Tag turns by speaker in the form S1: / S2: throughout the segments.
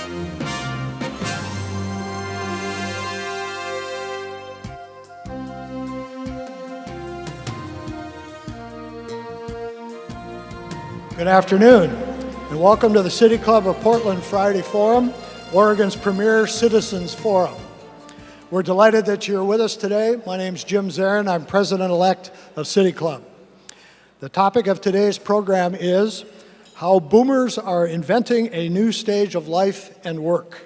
S1: Good afternoon, and welcome to the City Club of Portland Friday Forum, Oregon's premier citizens forum. We're delighted that you're with us today. My name's Jim Zarin. I'm president-elect of City Club. The topic of today's program is how boomers are inventing a new stage of life and work.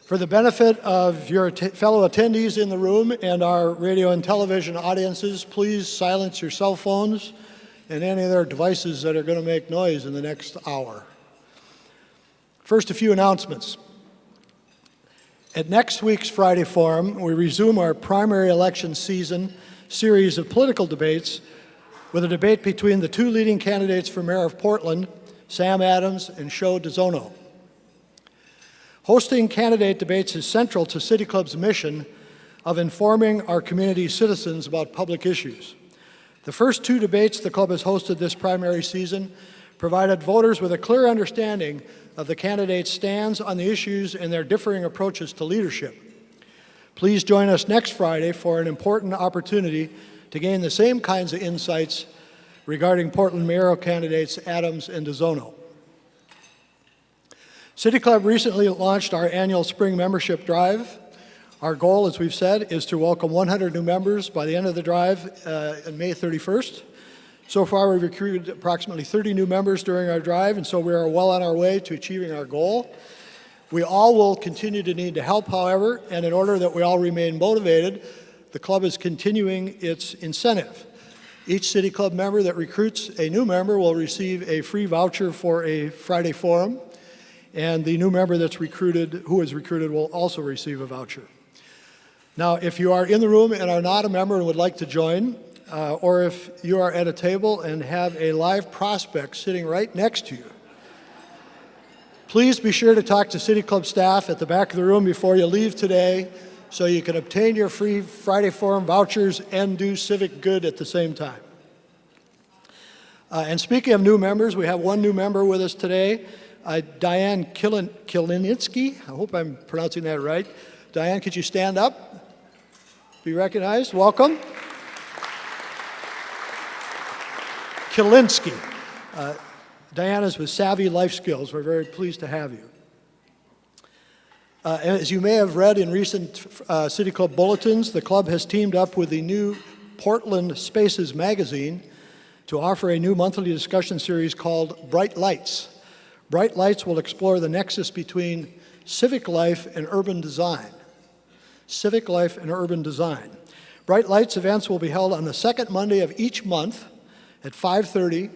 S1: For the benefit of your fellow attendees in the room and our radio and television audiences, please silence your cell phones and any of their devices that are going to make noise in the next hour. First, a few announcements. At next week's Friday Forum, we resume our primary election season series of political debates with a debate between the two leading candidates for mayor of Portland, Sam Adams and Joe DeZono. Hosting candidate debates is central to City Club's mission of informing our community citizens about public issues. The first two debates the club has hosted this primary season provided voters with a clear understanding of the candidates' stands on the issues and their differing approaches to leadership. Please join us next Friday for an important opportunity to gain the same kinds of insights regarding Portland mayoral candidates Adams and DeZono. City Club recently launched our annual spring membership drive. Our goal, as we've said, is to welcome 100 new members by the end of the drive on May 31st. So far, we've recruited approximately 30 new members during our drive, and so we are well on our way to achieving our goal. We all will continue to need to help, however, and in order that we all remain motivated, the club is continuing its incentive. Each City Club member that recruits a new member will receive a free voucher for a Friday Forum, and the new member who is recruited will also receive a voucher. Now, if you are in the room and are not a member and would like to join, or if you are at a table and have a live prospect sitting right next to you, please be sure to talk to City Club staff at the back of the room before you leave today so you can obtain your free Friday Forum vouchers and do civic good at the same time. And speaking of new members, we have one new member with us today, Diane Kilinitsky. I hope I'm pronouncing that right. Diane, could you stand up? Be recognized. Welcome. Kilinski. Diana's with Savvy Life Skills. We're very pleased to have you. As you may have read in recent City Club bulletins, the club has teamed up with the new Portland Spaces magazine to offer a new monthly discussion series called Bright Lights. Bright Lights will explore the nexus between civic life and urban design. Civic life and urban design. Bright Lights events will be held on the second Monday of each month at 5:30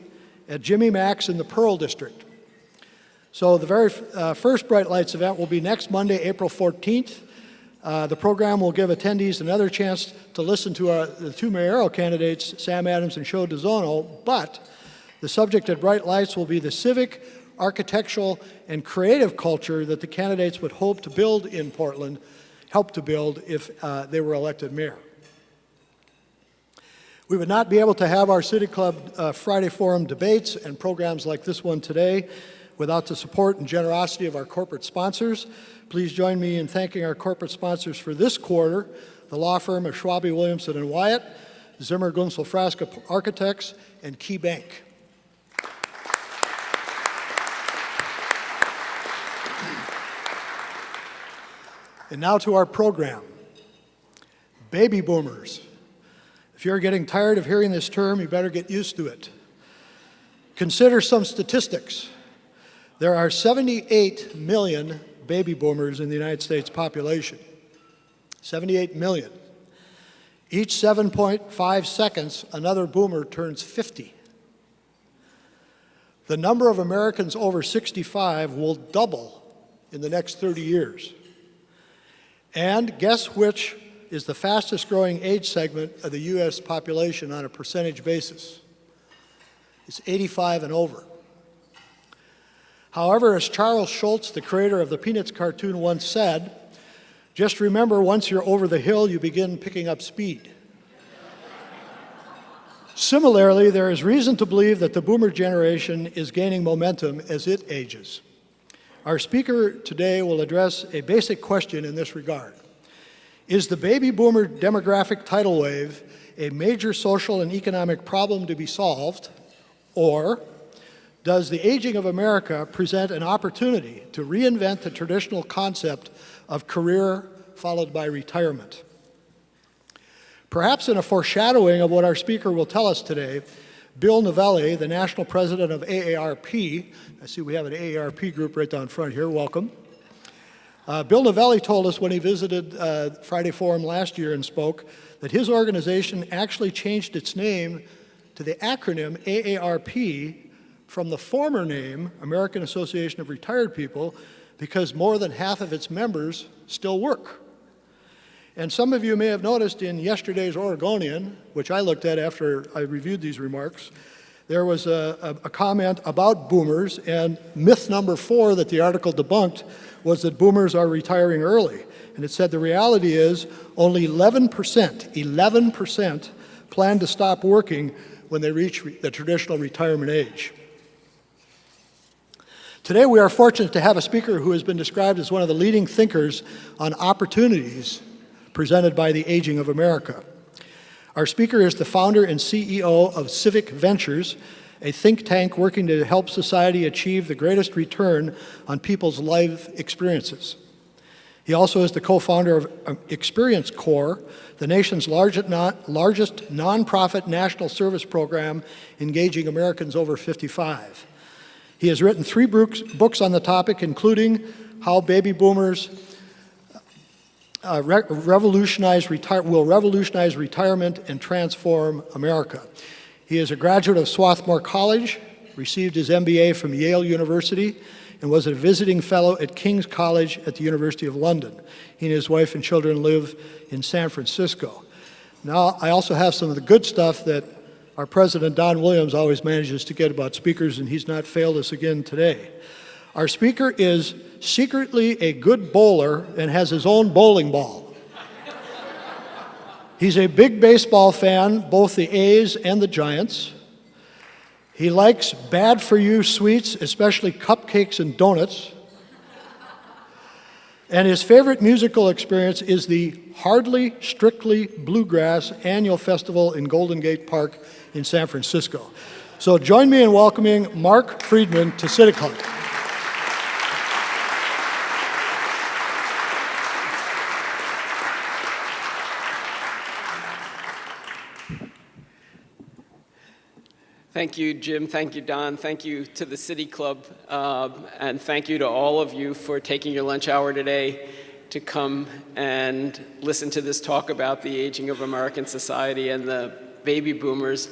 S1: at Jimmy Mac's in the Pearl District. So the very first Bright Lights event will be next Monday, April 14th. The program will give attendees another chance to listen to the two mayoral candidates, Sam Adams and Joe DeZono, but the subject at Bright Lights will be the civic, architectural, and creative culture that the candidates would hope to build in Portland, help to build if they were elected mayor. We would not be able to have our City Club Friday Forum debates and programs like this one today without the support and generosity of our corporate sponsors. Please join me in thanking our corporate sponsors for this quarter, the law firm of Schwabe, Williamson & Wyatt, Zimmer, Gunsel, Frasca Architects, and Key Bank. And now to our program. Baby boomers. If you're getting tired of hearing this term, you better get used to it. Consider some statistics. There are 78 million baby boomers in the United States population. 78 million. Each 7.5 seconds, another boomer turns 50. The number of Americans over 65 will double in the next 30 years. And guess which is the fastest growing age segment of the U.S. population on a percentage basis? It's 85 and over. However, as Charles Schulz, the creator of the Peanuts cartoon, once said, just remember, once you're over the hill, you begin picking up speed. Similarly, there is reason to believe that the boomer generation is gaining momentum as it ages. Our speaker today will address a basic question in this regard. Is the baby boomer demographic tidal wave a major social and economic problem to be solved, or does the aging of America present an opportunity to reinvent the traditional concept of career followed by retirement? Perhaps in a foreshadowing of what our speaker will tell us today, Bill Novelli, the national president of AARP, I see we have an AARP group right down front here, welcome. Bill Novelli told us when he visited Friday Forum last year and spoke that his organization actually changed its name to the acronym AARP from the former name, American Association of Retired People, because more than half of its members still work. And some of you may have noticed in yesterday's Oregonian, which I looked at after I reviewed these remarks, there was a comment about boomers, and myth number 4 that the article debunked was that boomers are retiring early. And it said the reality is only 11% plan to stop working when they reach the traditional retirement age. Today we are fortunate to have a speaker who has been described as one of the leading thinkers on opportunities presented by the aging of America. Our speaker is the founder and CEO of Civic Ventures, a think tank working to help society achieve the greatest return on people's life experiences. He also is the co-founder of Experience Corps, the nation's largest nonprofit national service program engaging Americans over 55. He has written 3 books on the topic, including How Baby Boomers will revolutionize retirement and transform America. He is a graduate of Swarthmore College, received his MBA from Yale University, and was a visiting fellow at King's College at the University of London. He and his wife and children live in San Francisco. Now, I also have some of the good stuff that our president, Don Williams, always manages to get about speakers, and he's not failed us again today. Our speaker is secretly a good bowler and has his own bowling ball. He's a big baseball fan, both the A's and the Giants. He likes bad-for-you sweets, especially cupcakes and donuts. And his favorite musical experience is the Hardly Strictly Bluegrass annual festival in Golden Gate Park in San Francisco. So join me in welcoming Marc Freedman to City Club.
S2: Thank you, Jim. Thank you, Don. Thank you to the City Club. And thank you to all of you for taking your lunch hour today to come and listen to this talk about the aging of American society and the baby boomers.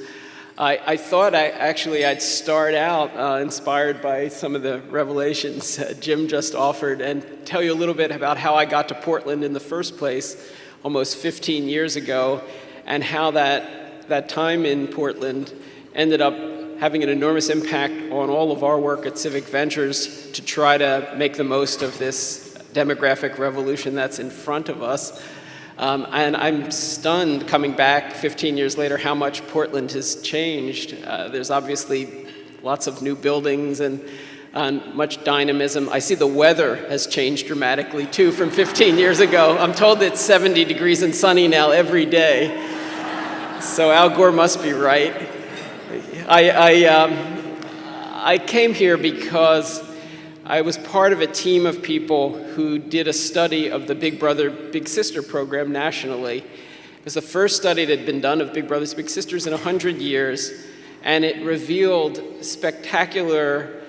S2: I thought I'd start out inspired by some of the revelations Jim just offered and tell you a little bit about how I got to Portland in the first place almost 15 years ago, and how that time in Portland ended up having an enormous impact on all of our work at Civic Ventures to try to make the most of this demographic revolution that's in front of us. And I'm stunned coming back 15 years later how much Portland has changed. There's obviously lots of new buildings and much dynamism. I see the weather has changed dramatically too from 15 years ago. I'm told it's 70 degrees and sunny now every day. So Al Gore must be right. I came here because I was part of a team of people who did a study of the Big Brother, Big Sister program nationally. It was the first study that had been done of Big Brothers, Big Sisters in 100 years, and it revealed spectacular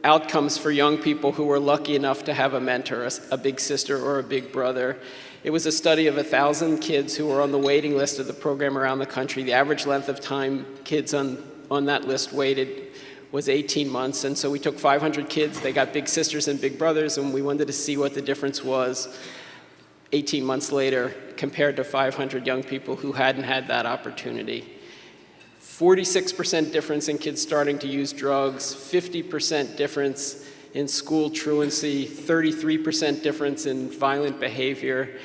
S2: outcomes for young people who were lucky enough to have a mentor, a big sister or a big brother. It was a study of 1,000 kids who were on the waiting list of the program around the country. The average length of time kids on that list waited was 18 months. And so we took 500 kids, they got big sisters and big brothers, and we wanted to see what the difference was 18 months later compared to 500 young people who hadn't had that opportunity. 46% difference in kids starting to use drugs, 50% difference in school truancy, 33% difference in violent behavior.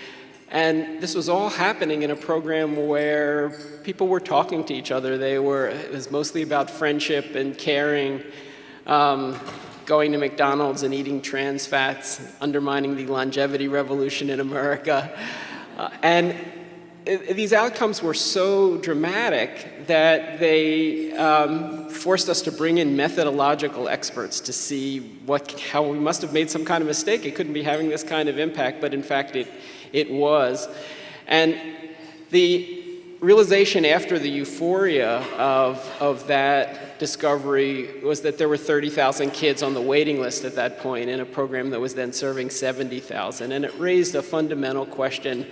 S2: And this was all happening in a program where people were talking to each other. It was mostly about friendship and caring. going to McDonald's and eating trans fats, undermining the longevity revolution in America. These outcomes were so dramatic that they forced us to bring in methodological experts to see how we must have made some kind of mistake. It couldn't be having this kind of impact, but in fact it was. And the realization after the euphoria of that discovery was that there were 30,000 kids on the waiting list at that point in a program that was then serving 70,000. And it raised a fundamental question: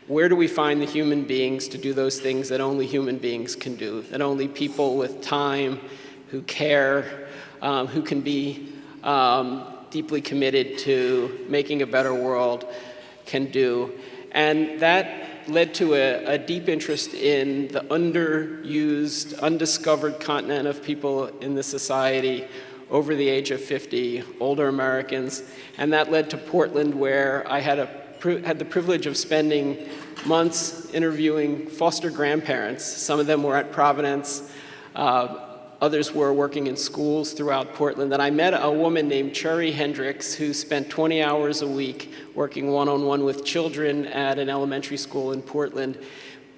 S2: where do we find the human beings to do those things that only human beings can do, that only people with time, who care, who can be deeply committed to making a better world can do? And that led to a deep interest in the underused, undiscovered continent of people in the society over the age of 50, older Americans. And that led to Portland, where I had the privilege of spending months interviewing foster grandparents. Some of them were at Providence, others were working in schools throughout Portland. And I met a woman named Cherry Hendricks who spent 20 hours a week working one-on-one with children at an elementary school in Portland.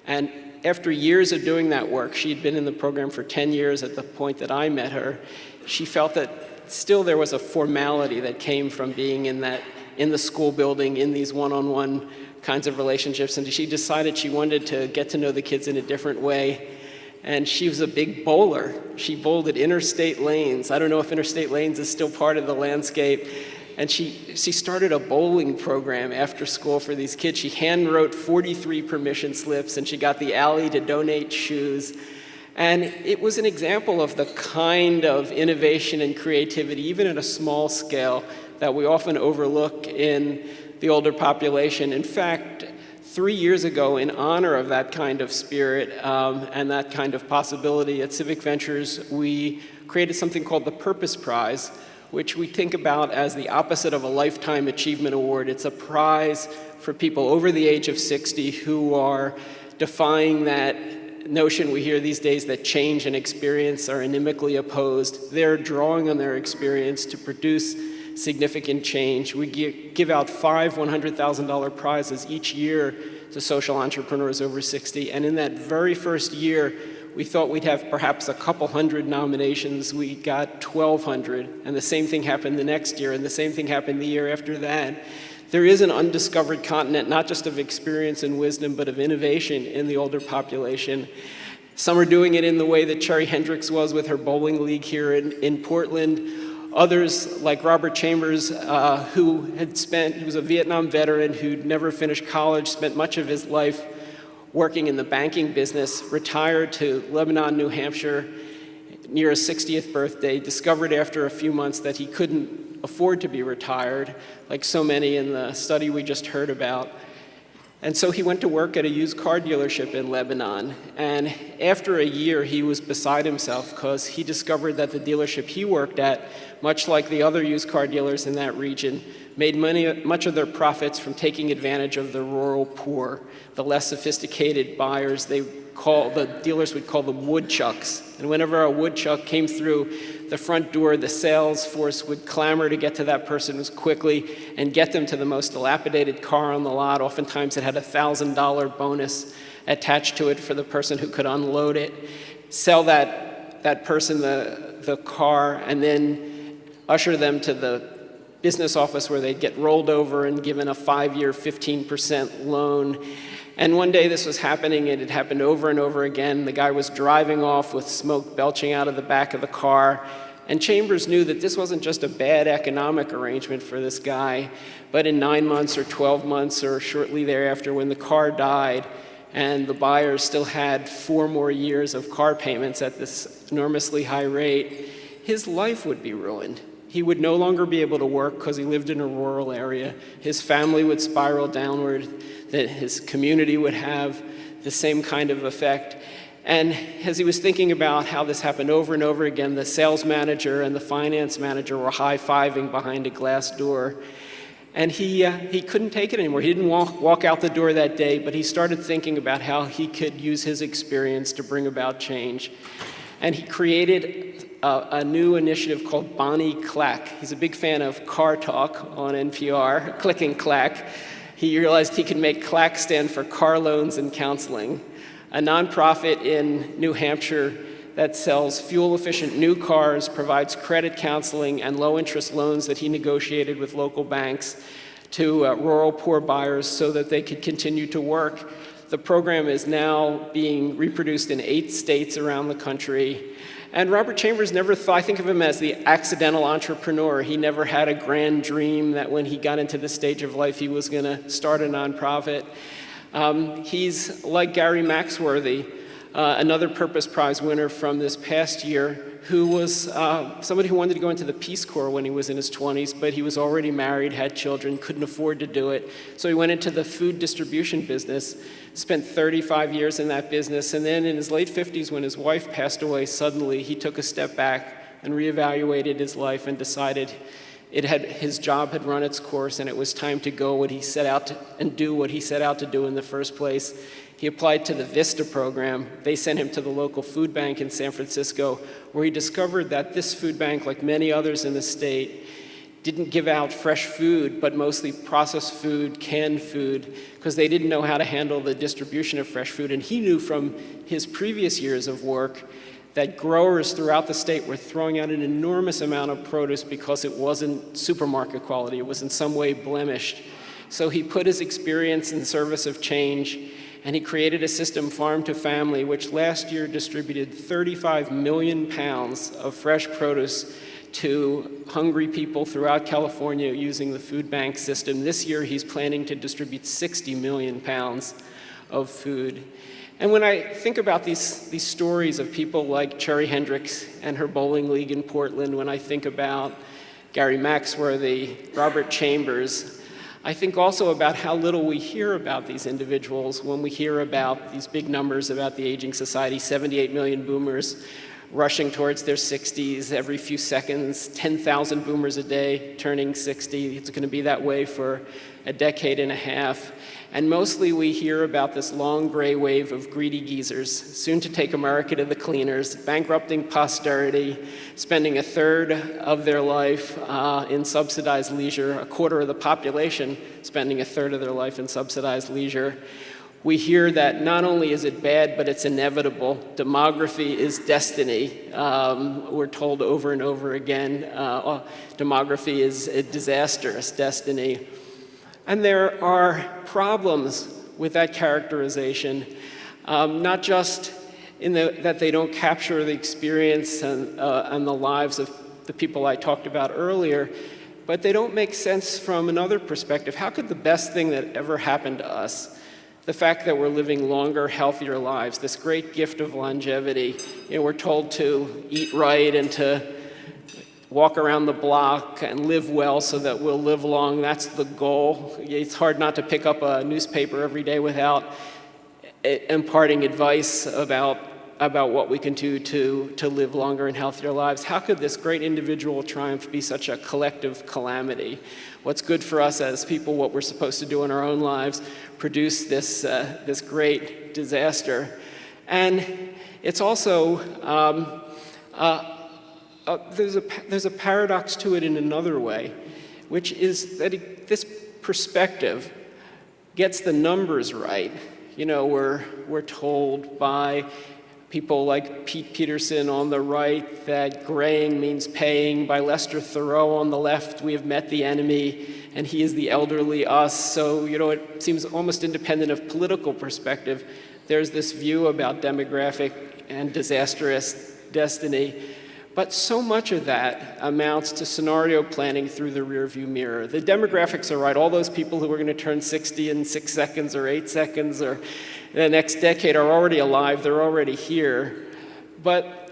S2: And after years of doing that work, she'd been in the program for 10 years at the point that I met her, she felt that still there was a formality that came from being in the school building, in these one-on-one kinds of relationships, and she decided she wanted to get to know the kids in a different way. And she was a big bowler. She bowled at Interstate Lanes. I don't know if Interstate Lanes is still part of the landscape. And she started a bowling program after school for these kids. She hand wrote 43 permission slips, and she got the alley to donate shoes. And it was an example of the kind of innovation and creativity, even at a small scale, that we often overlook in the older population. In fact, 3 years ago, in honor of that kind of spirit and that kind of possibility, at Civic Ventures, we created something called the Purpose Prize, which we think about as the opposite of a Lifetime Achievement Award. It's a prize for people over the age of 60 who are defying that notion we hear these days that change and experience are inimically opposed. They're drawing on their experience to produce significant change. We give out 5 $100,000 prizes each year to social entrepreneurs over 60. And in that very first year, we thought we'd have perhaps a couple hundred nominations. We got 1,200. And the same thing happened the next year, and the same thing happened the year after that. There is an undiscovered continent, not just of experience and wisdom, but of innovation in the older population. Some are doing it in the way that Cherry Hendricks was with her bowling league here in Portland. Others, like Robert Chambers, who was a Vietnam veteran who'd never finished college, spent much of his life working in the banking business, retired to Lebanon, New Hampshire, near his 60th birthday, discovered after a few months that he couldn't afford to be retired, like so many in the study we just heard about. And so he went to work at a used car dealership in Lebanon. And after a year, he was beside himself because he discovered that the dealership he worked at, much like the other used car dealers in that region, made much of their profits from taking advantage of the rural poor, the less sophisticated buyers. The dealers would call them woodchucks. And whenever a woodchuck came through the front door, the sales force would clamor to get to that person as quickly and get them to the most dilapidated car on the lot. Oftentimes it had a $1,000 bonus attached to it for the person who could unload it, sell that person the car, and then usher them to the business office where they'd get rolled over and given a 5-year, 15% loan. And one day this was happening, and it happened over and over again. The guy was driving off with smoke belching out of the back of the car. And Chambers knew that this wasn't just a bad economic arrangement for this guy, but in 9 months or 12 months or shortly thereafter, when the car died and the buyers still had 4 more years of car payments at this enormously high rate, his life would be ruined. He would no longer be able to work because he lived in a rural area. His family would spiral downward, that his community would have the same kind of effect. And as he was thinking about how this happened over and over again, the sales manager and the finance manager were high-fiving behind a glass door. And he couldn't take it anymore. He didn't walk out the door that day, but he started thinking about how he could use his experience to bring about change. And he created a new initiative called Bonnie Clack. He's a big fan of Car Talk on NPR, Click and Clack. He realized he could make CLAC stand for Car Loans and Counseling, a nonprofit in New Hampshire that sells fuel-efficient new cars, provides credit counseling and low-interest loans that he negotiated with local banks to rural poor buyers so that they could continue to work. The program is now being reproduced in 8 states around the country. And Robert Chambers never thought, I think of him as the accidental entrepreneur. He never had a grand dream that when he got into this stage of life, he was going to start a nonprofit. He's like Gary Maxworthy, another Purpose Prize winner from this past year, who was somebody who wanted to go into the Peace Corps when he was in his 20s, but he was already married, had children, couldn't afford to do it. So he went into the food distribution business, spent 35 years in that business, and then in his late 50s, when his wife passed away, suddenly he took a step back and reevaluated his life and decided his job had run its course and it was time to go what he set out to, and do what he set out to do in the first place. He applied to the VISTA program. They sent him to the local food bank in San Francisco, where he discovered that this food bank, like many others in the state, didn't give out fresh food, but mostly processed food, canned food, because they didn't know how to handle the distribution of fresh food. And he knew from his previous years of work that growers throughout the state were throwing out an enormous amount of produce because it wasn't supermarket quality. It was in some way blemished. So he put his experience in service of change, and he created a system, Farm to Family, which last year distributed 35 million pounds of fresh produce to hungry people throughout California using the food bank system. This year, he's planning to distribute 60 million pounds of food. And when I think about these stories of people like Cherry Hendricks and her bowling league in Portland, when I think about Gary Maxworthy, Robert Chambers, I think also about how little we hear about these individuals when we hear about these big numbers about the aging society, 78 million boomers rushing towards their 60s every few seconds, 10,000 boomers a day turning 60. It's going to be that way for a decade and a half. And mostly we hear about this long gray wave of greedy geezers, soon to take America to the cleaners, bankrupting posterity, spending a third of their life in subsidized leisure, a quarter of the population spending a third of their life in subsidized leisure. We hear that not only is it bad, but it's inevitable. Demography is destiny. We're told over and over again, demography is a disastrous destiny. And there are problems with that characterization, not just in that they don't capture the experience and the lives of the people I talked about earlier, but they don't make sense from another perspective. How could the best thing that ever happened to us, the fact that we're living longer, healthier lives, this great gift of longevity, we're told to eat right and to walk around the block and live well so that we'll live long. That's the goal. It's hard not to pick up a newspaper every day without imparting advice about what we can do to live longer and healthier lives. How could this great individual triumph be such a collective calamity? What's good for us as people, what we're supposed to do in our own lives, produce this great disaster? And it's also there's a paradox to it in another way, which is that this perspective gets the numbers right. We're told by people like Pete Peterson on the right that graying means paying. By Lester Thoreau on the left, we have met the enemy, and he is the elderly us. So, it seems almost independent of political perspective. There's this view about demographic and disastrous destiny. But so much of that amounts to scenario planning through the rearview mirror. The demographics are right. All those people who are going to turn 60 in 6 seconds or 8 seconds or the next decade are already alive. They're already here. But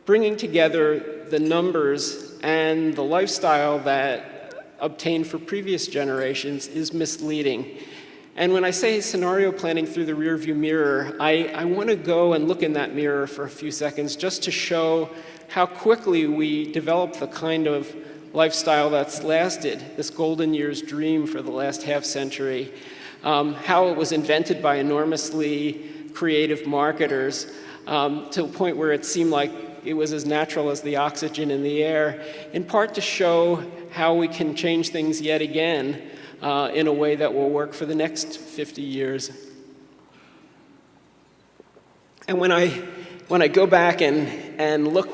S2: bringing together the numbers and the lifestyle that obtained for previous generations is misleading. And when I say scenario planning through the rearview mirror, I want to go and look in that mirror for a few seconds just to show how quickly we developed the kind of lifestyle that's lasted, this golden years dream for the last half century, how it was invented by enormously creative marketers to a point where it seemed like It was as natural as the oxygen in the air, in part to show how we can change things yet again in a way that will work for the next 50 years. And when I go back and look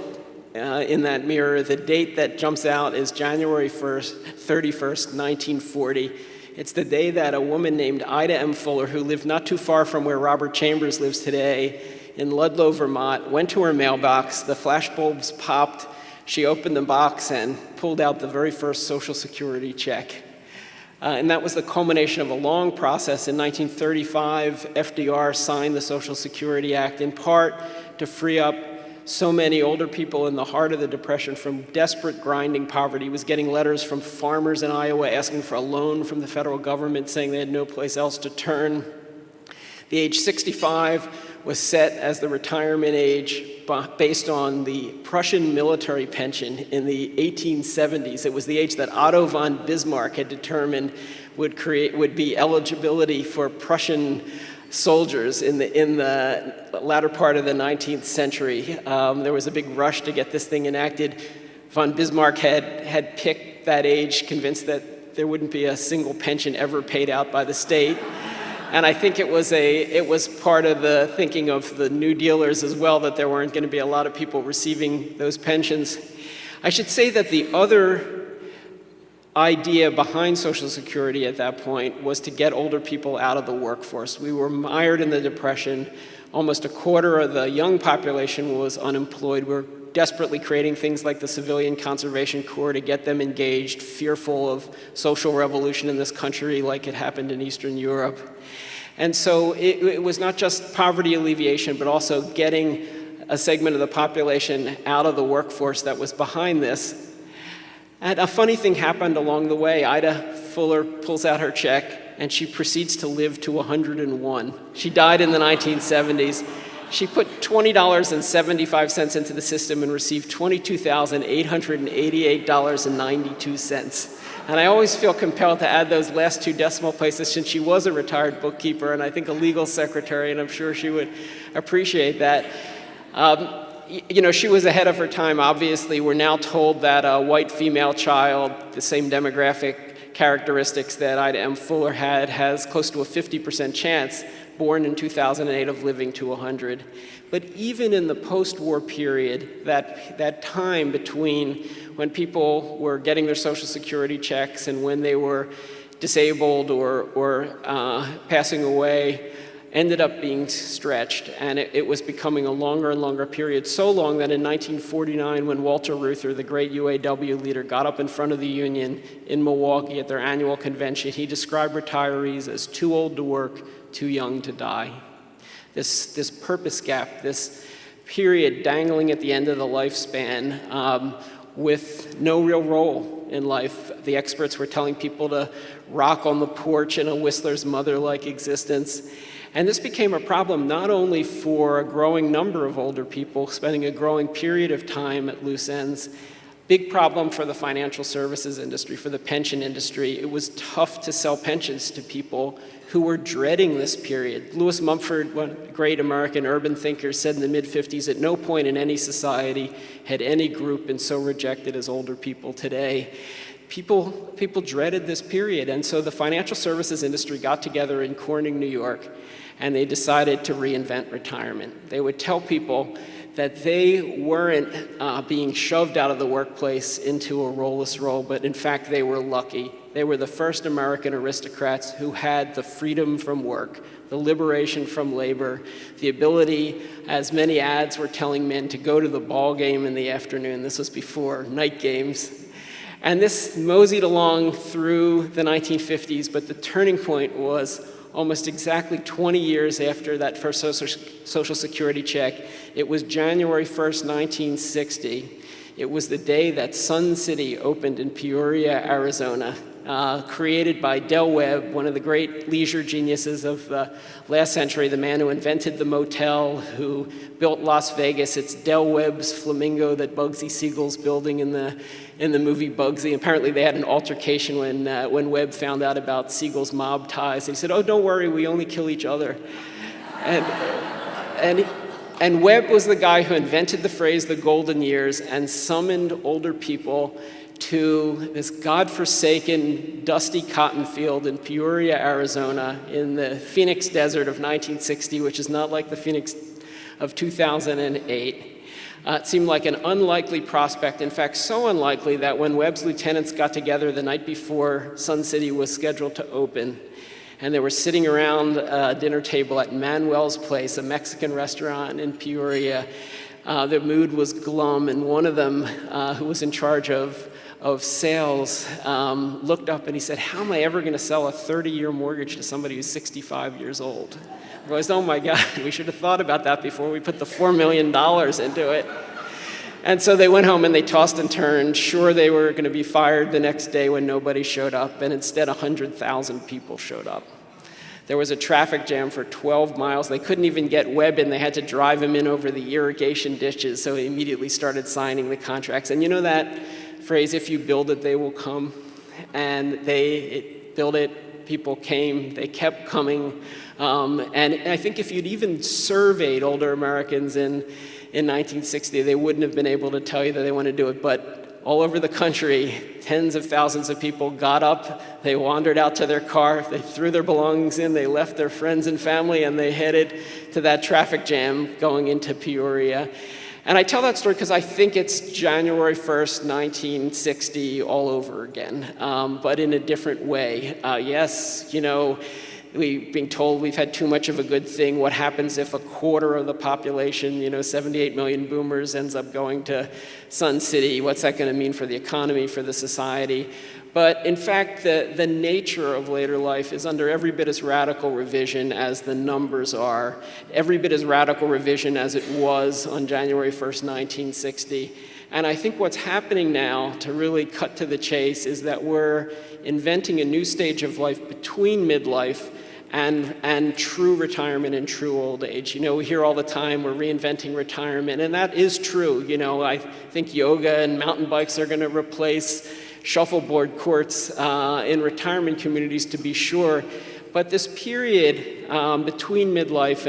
S2: in that mirror, the date that jumps out is January 31st, 1940. It's the day that a woman named Ida M. Fuller, who lived not too far from where Robert Chambers lives today, in Ludlow, Vermont, went to her mailbox, the flashbulbs popped, she opened the box and pulled out the very first Social Security check. And that was the culmination of a long process. In 1935, FDR signed the Social Security Act, in part to free up so many older people in the heart of the Depression from desperate, grinding poverty. He was getting letters from farmers in Iowa asking for a loan from the federal government, saying they had no place else to turn. The age 65 was set as the retirement age based on the Prussian military pension in the 1870s. It was the age that Otto von Bismarck had determined would be eligibility for Prussian soldiers in the latter part of the 19th century. There was a big rush to get this thing enacted. Von Bismarck had picked that age, convinced that there wouldn't be a single pension ever paid out by the state. And I think it was part of the thinking of the New Dealers as well, that there weren't going to be a lot of people receiving those pensions. I should say that the other idea behind Social Security at that point was to get older people out of the workforce. We were mired in the Depression. Almost a quarter of the young population was unemployed. We were desperately creating things like the Civilian Conservation Corps to get them engaged, fearful of social revolution in this country like it happened in Eastern Europe. And so it was not just poverty alleviation, but also getting a segment of the population out of the workforce that was behind this. And a funny thing happened along the way. Ida Fuller pulls out her check, and she proceeds to live to 101. She died in the 1970s. She put $20.75 into the system and received $22,888.92. And I always feel compelled to add those last two decimal places, since she was a retired bookkeeper and I think a legal secretary, and I'm sure she would appreciate that. She was ahead of her time, obviously. We're now told that a white female child, the same demographic characteristics that Ida M. Fuller had, has close to a 50% chance, born in 2008, of living to 100. But even in the post-war period, that time between when people were getting their Social Security checks and when they were disabled or passing away, ended up being stretched, and it was becoming a longer and longer period, so long that in 1949, when Walter Reuther, the great UAW leader, got up in front of the union in Milwaukee at their annual convention, he described retirees as too old to work, too young to die. This purpose gap, this period dangling at the end of the lifespan with no real role in life. The experts were telling people to rock on the porch in a Whistler's mother-like existence. And this became a problem not only for a growing number of older people spending a growing period of time at loose ends, big problem for the financial services industry, for the pension industry. It was tough to sell pensions to people who were dreading this period. Lewis Mumford, one great American urban thinker, said in the mid-50s, at no point in any society had any group been so rejected as older people today. People dreaded this period, and so the financial services industry got together in Corning, New York, and they decided to reinvent retirement. They would tell people that they weren't being shoved out of the workplace into a role-less role, but in fact they were lucky. They were the first American aristocrats who had the freedom from work, the liberation from labor, the ability, as many ads were telling men, to go to the ball game in the afternoon. This was before night games. And this moseyed along through the 1950s, but the turning point was almost exactly 20 years after that first Social Security check. It was January 1st, 1960. It was the day that Sun City opened in Peoria, Arizona, created by Del Webb, one of the great leisure geniuses of the last century, the man who invented the motel, who built Las Vegas. It's Del Webb's Flamingo that Bugsy Siegel's building in the movie Bugsy. Apparently they had an altercation when Webb found out about Siegel's mob ties. He said, "Oh, don't worry, we only kill each other." And And Webb was the guy who invented the phrase the golden years and summoned older people to this godforsaken, dusty cotton field in Peoria, Arizona, in the Phoenix desert of 1960, which is not like the Phoenix of 2008. It seemed like an unlikely prospect, in fact, so unlikely that when Webb's lieutenants got together the night before Sun City was scheduled to open, and they were sitting around a dinner table at Manuel's Place, a Mexican restaurant in Peoria, the mood was glum, and one of them, who was in charge of sales, looked up and he said, "How am I ever going to sell a 30-year mortgage to somebody who's 65 years old?" I realized, oh my God, we should have thought about that before we put the $4 million into it. And so they went home and they tossed and turned, sure they were going to be fired the next day when nobody showed up, and instead 100,000 people showed up. There was a traffic jam for 12 miles. They couldn't even get Webb in. They had to drive him in over the irrigation ditches, so he immediately started signing the contracts. And you know that phrase, if you build it, they will come? And they built it, people came, they kept coming. And I think if you'd even surveyed older Americans in 1960, they wouldn't have been able to tell you that they want to do it. But all over the country, tens of thousands of people got up, they wandered out to their car, they threw their belongings in, they left their friends and family, and they headed to that traffic jam going into Peoria. And I tell that story because I think it's January 1st, 1960 all over again, but in a different way. Yes, you know, we've been told we've had too much of a good thing. What happens if a quarter of the population, 78 million boomers, ends up going to Sun City? What's that going to mean for the economy, for the society? But in fact, the nature of later life is under every bit as radical revision as the numbers are, every bit as radical revision as it was on January 1st, 1960. And I think what's happening now, to really cut to the chase, is that we're inventing a new stage of life between midlife and true retirement and true old age. We hear all the time we're reinventing retirement, and that is true. I think yoga and mountain bikes are going to replace shuffleboard courts in retirement communities, to be sure. But this period between midlife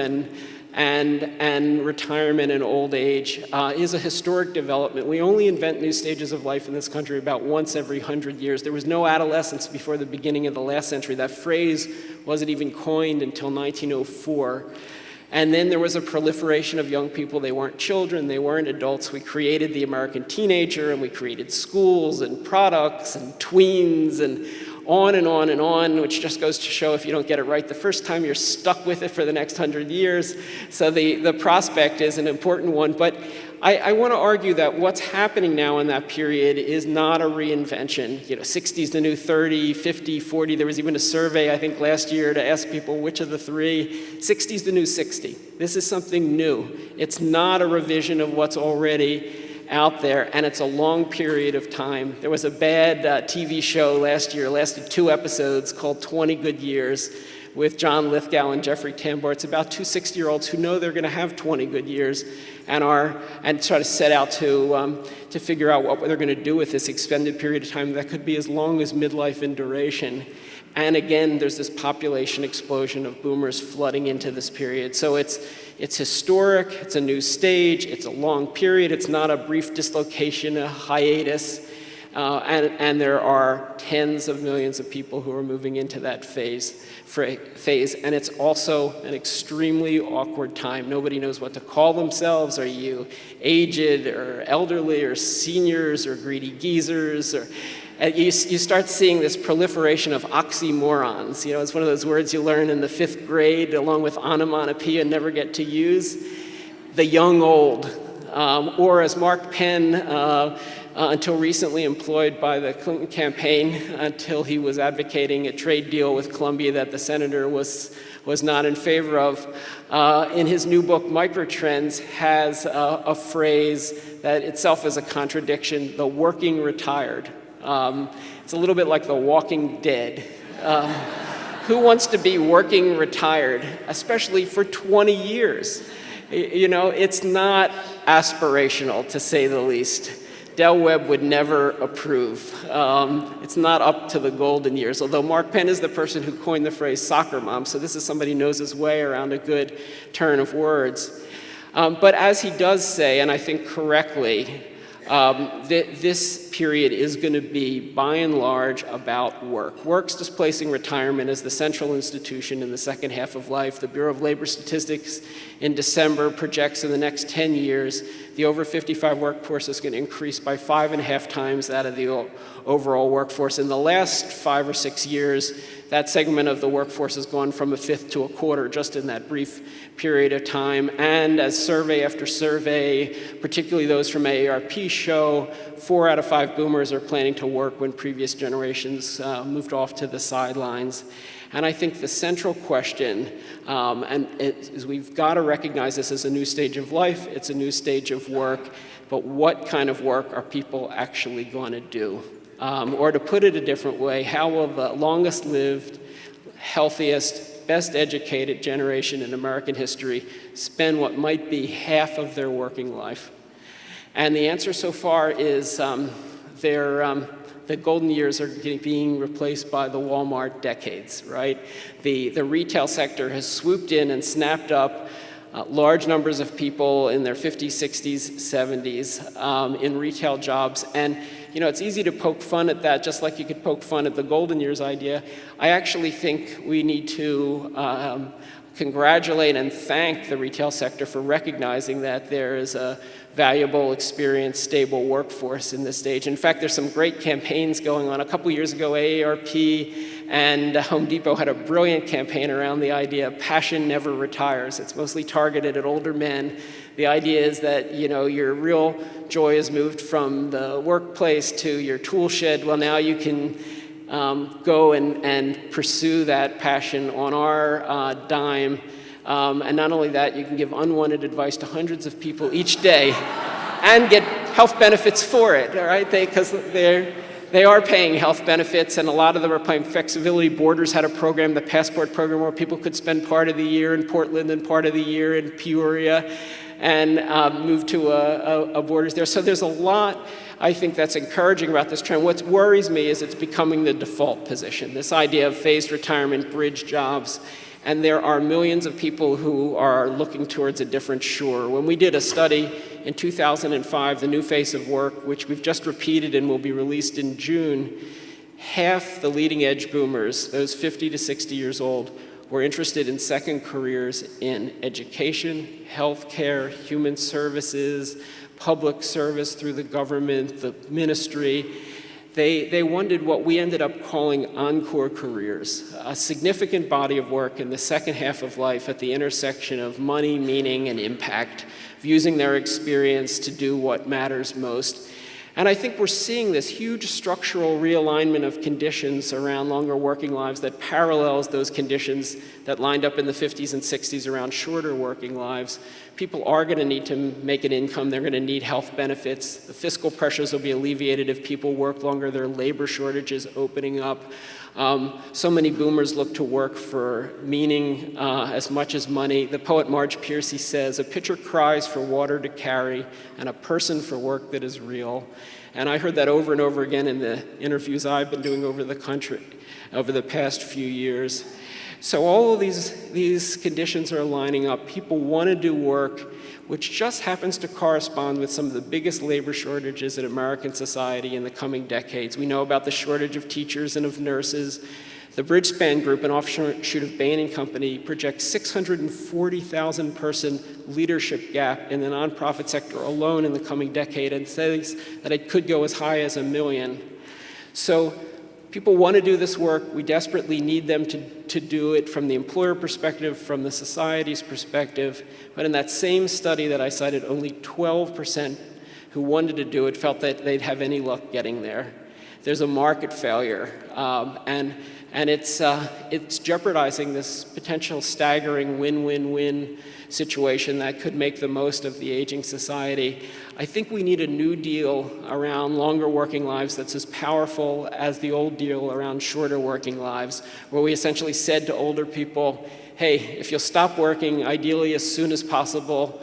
S2: and retirement and old age is a historic development. We only invent new stages of life in this country about once every 100 years. There was no adolescence before the beginning of the last century. That phrase wasn't even coined until 1904. And then there was a proliferation of young people. They weren't children, they weren't adults. We created the American teenager, and we created schools and products and tweens and on and on and on, which just goes to show if you don't get it right the first time, you're stuck with it for the next 100 years. So the prospect is an important one. But I want to argue that what's happening now in that period is not a reinvention. 60 is the new 30, 50, 40. There was even a survey, I think, last year to ask people which of the three. 60 is the new 60. This is something new. It's not a revision of what's already out there, and it's a long period of time. There was a bad TV show last year, lasted 2 episodes, called 20 Good Years, with John Lithgow and Jeffrey Tambor. It's about 2 60-year-olds who know they're going to have 20 good years and try to set out to figure out what they're going to do with this extended period of time that could be as long as midlife in duration. And again, there's this population explosion of boomers flooding into this period. So it's historic, it's a new stage, it's a long period, it's not a brief dislocation, a hiatus, and there are tens of millions of people who are moving into that phase. And it's also an extremely awkward time. Nobody knows what to call themselves. Are you aged or elderly or seniors or greedy geezers? You start seeing this proliferation of oxymorons. It's one of those words you learn in the 5th grade along with onomatopoeia and never get to use. The young old, or as Mark Penn, until recently employed by the Clinton campaign, until he was advocating a trade deal with Colombia that the senator was not in favor of, in his new book, Microtrends, has a phrase that itself is a contradiction: the working retired. It's a little bit like The Walking Dead. Who wants to be working retired, especially for 20 years? It's not aspirational, to say the least. Del Webb would never approve. It's not up to the golden years, although Mark Penn is the person who coined the phrase soccer mom, so this is somebody who knows his way around a good turn of words. But as he does say, and I think correctly, this period is going to be, by and large, about work. Work's displacing retirement as the central institution in the second half of life. The Bureau of Labor Statistics in December projects in the next 10 years, the over 55 workforce is going to increase by 5.5 times that of the overall workforce. In the last 5 or 6 years, that segment of the workforce has gone from a fifth to a quarter just in that brief period of time. And as survey after survey, particularly those from AARP show, 4 out of 5 boomers are planning to work when previous generations moved off to the sidelines. And I think the central question, is we've got to recognize this as a new stage of life, it's a new stage of work, but what kind of work are people actually going to do? Or to put it a different way, how will the longest lived, healthiest, best educated generation in American history spend what might be half of their working life? And the answer so far is the golden years are being replaced by the Walmart decades, right? The retail sector has swooped in and snapped up large numbers of people in their 50s, 60s, 70s in retail jobs. And it's easy to poke fun at that, just like you could poke fun at the golden years idea. I actually think we need to congratulate and thank the retail sector for recognizing that there is a valuable, experienced, stable workforce in this stage. In fact, there's some great campaigns going on. A couple years ago, AARP and Home Depot had a brilliant campaign around the idea of passion never retires. It's mostly targeted at older men. The idea is that, your real joy has moved from the workplace to your tool shed. Well, now you can go and pursue that passion on our dime. And not only that, you can give unwanted advice to hundreds of people each day and get health benefits for it, all right? Because they are paying health benefits, and a lot of them are paying flexibility. Borders had a program, the Passport program, where people could spend part of the year in Portland and part of the year in Peoria and move to a Borders there. So there's a lot, I think, that's encouraging about this trend. What worries me is it's becoming the default position, this idea of phased retirement, bridge jobs. And there are millions of people who are looking towards a different shore. When we did a study in 2005, The New Face of Work, which we've just repeated and will be released in June, half the leading edge boomers, those 50 to 60 years old, were interested in second careers in education, healthcare, human services, public service through the government, the ministry. They wanted what we ended up calling Encore careers, a significant body of work in the second half of life at the intersection of money, meaning, and impact, of using their experience to do what matters most. And I think we're seeing this huge structural realignment of conditions around longer working lives that parallels those conditions that lined up in the 50s and 60s around shorter working lives. People are going to need to make an income. They're going to need health benefits. The fiscal pressures will be alleviated if people work longer. There are labor shortages opening up. So many boomers look to work for meaning as much as money. The poet Marge Piercy says, "A pitcher cries for water to carry, and a person for work that is real." And I heard that over and over again in the interviews I've been doing over the country over the past few years. So all of these conditions are lining up. People want to do work, which just happens to correspond with some of the biggest labor shortages in American society in the coming decades. We know about the shortage of teachers and of nurses. The Bridgespan Group, an offshoot of Bain & Company, projects 640,000 person leadership gap in the nonprofit sector alone in the coming decade, and says that it could go as high as 1 million. So people want to do this work. We desperately need them to do it from the employer perspective, from the society's perspective. But in that same study that I cited, only 12% who wanted to do it felt that they'd have any luck getting there. There's a market failure, and it's jeopardizing this potential staggering win-win-win situation that could make the most of the aging society. I think we need a new deal around longer working lives that's as powerful as the old deal around shorter working lives, where we essentially said to older people, hey, if you'll stop working, ideally as soon as possible,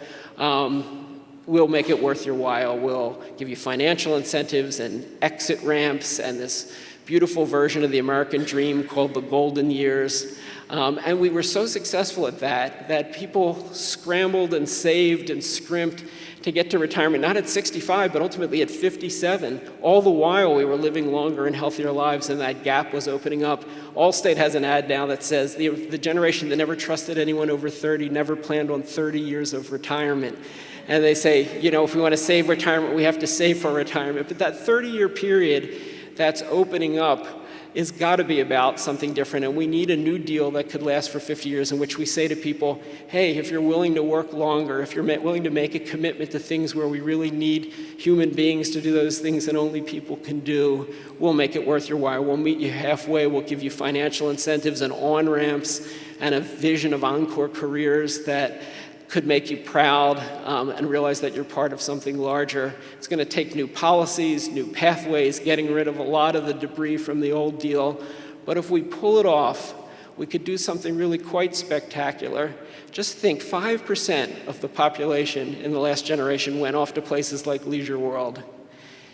S2: we'll make it worth your while. We'll give you financial incentives and exit ramps and this beautiful version of the American dream called the golden years. And we were so successful at that people scrambled and saved and scrimped to get to retirement, not at 65, but ultimately at 57. All the while, we were living longer and healthier lives, and that gap was opening up. Allstate has an ad now that says the generation that never trusted anyone over 30 never planned on 30 years of retirement. And they say, you know, if we want to save retirement, we have to save for retirement. But that 30-year period that's opening up is got to be about something different, and we need a new deal that could last for 50 years in which we say to people, hey, if you're willing to work longer, if you're willing to make a commitment to things where we really need human beings to do those things that only people can do, we'll make it worth your while. We'll meet you halfway. We'll give you financial incentives and on-ramps and a vision of Encore careers that could make you proud and realize that you're part of something larger. It's going to take new policies, new pathways, getting rid of a lot of the debris from the old deal. But if we pull it off, we could do something really quite spectacular. Just think, 5% of the population in the last generation went off to places like Leisure World.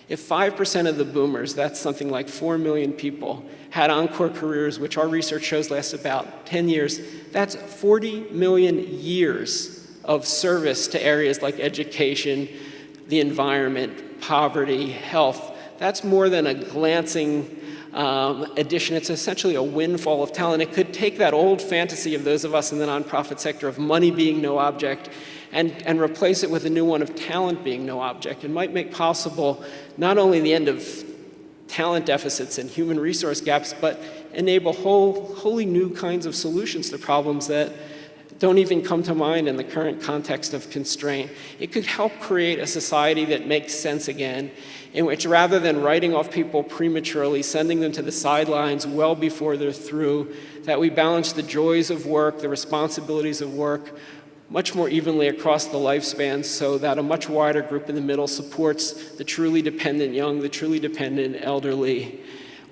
S2: If 5% of the boomers, that's something like 4 million people, had Encore careers, which our research shows last about 10 years, that's 40 million years of service to areas like education, the environment, poverty, health. That's more than a glancing addition. It's essentially a windfall of talent. It could take that old fantasy of those of us in the nonprofit sector of money being no object and replace it with a new one of talent being no object. It might make possible not only the end of talent deficits and human resource gaps, but enable wholly new kinds of solutions to problems that don't even come to mind in the current context of constraint. It could help create a society that makes sense again, in which rather than writing off people prematurely, sending them to the sidelines well before they're through, that we balance the joys of work, the responsibilities of work, much more evenly across the lifespan so that a much wider group in the middle supports the truly dependent young, the truly dependent elderly.